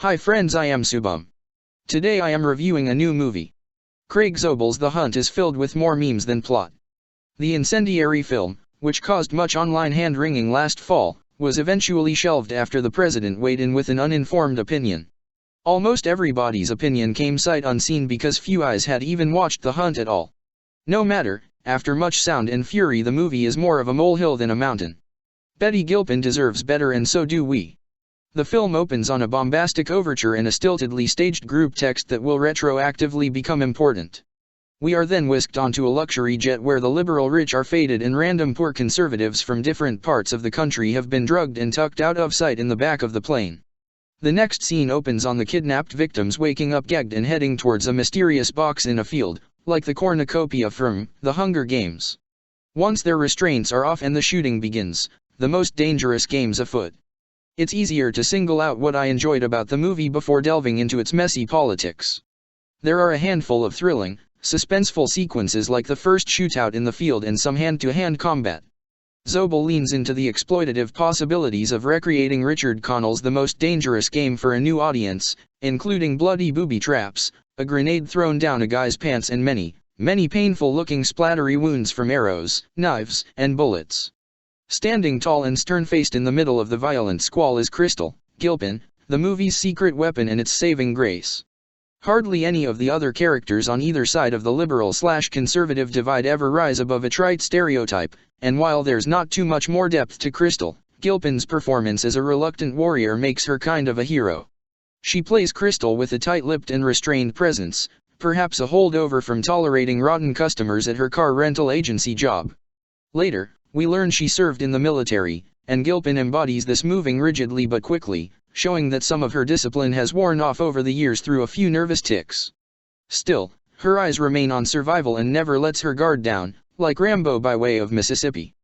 Hi friends, I am Subham. Today I am reviewing a new movie. Craig Zobel's The Hunt is filled with more memes than plot. The incendiary film, which caused much online hand-wringing last fall, was eventually shelved after the president weighed in with an uninformed opinion. Almost everybody's opinion came sight unseen because few eyes had even watched The Hunt at all. No matter, after much sound and fury the movie is more of a molehill than a mountain. Betty Gilpin deserves better and so do we. The film opens on a bombastic overture and a stiltedly staged group text that will retroactively become important. We are then whisked onto a luxury jet where the liberal rich are faded and random poor conservatives from different parts of the country have been drugged and tucked out of sight in the back of the plane. The next scene opens on the kidnapped victims waking up gagged and heading towards a mysterious box in a field, like the cornucopia from The Hunger Games. Once their restraints are off and the shooting begins, the most dangerous game's afoot. It's easier to single out what I enjoyed about the movie before delving into its messy politics. There are a handful of thrilling, suspenseful sequences like the first shootout in the field and some hand-to-hand combat. Zobel leans into the exploitative possibilities of recreating Richard Connell's The Most Dangerous Game for a new audience, including bloody booby traps, a grenade thrown down a guy's pants and many, many painful-looking splattery wounds from arrows, knives, and bullets. Standing tall and stern-faced in the middle of the violent squall is Crystal Gilpin, the movie's secret weapon and its saving grace. Hardly any of the other characters on either side of the liberal/conservative divide ever rise above a trite stereotype, and while there's not too much more depth to Crystal, Gilpin's performance as a reluctant warrior makes her kind of a hero. She plays Crystal with a tight-lipped and restrained presence, perhaps a holdover from tolerating rotten customers at her car rental agency job. Later, we learn she served in the military, and Gilpin embodies this moving rigidly but quickly, showing that some of her discipline has worn off over the years through a few nervous tics. Still, her eyes remain on survival and never lets her guard down, like Rambo by way of Mississippi.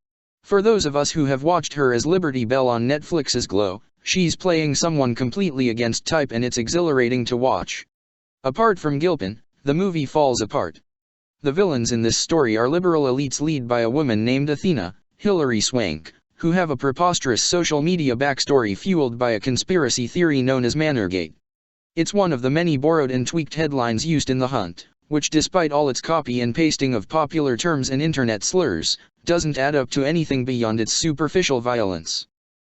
For those of us who have watched her as Liberty Bell on Netflix's Glow, she's playing someone completely against type and it's exhilarating to watch. Apart from Gilpin, the movie falls apart. The villains in this story are liberal elites led by a woman named Athena, Hilary Swank, who have a preposterous social media backstory fueled by a conspiracy theory known as Manorgate. It's one of the many borrowed and tweaked headlines used in The Hunt, which despite all its copy and pasting of popular terms and internet slurs, doesn't add up to anything beyond its superficial violence.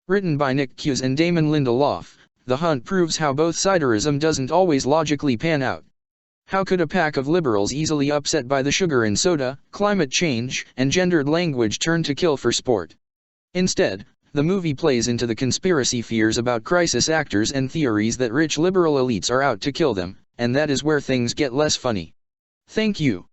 Written by Nick Cuse and Damon Lindelof, The Hunt proves how both-siderism doesn't always logically pan out. How could a pack of liberals easily upset by the sugar in soda, climate change, and gendered language turn to kill for sport? Instead, the movie plays into the conspiracy fears about crisis actors and theories that rich liberal elites are out to kill them, and that is where things get less funny. Thank you.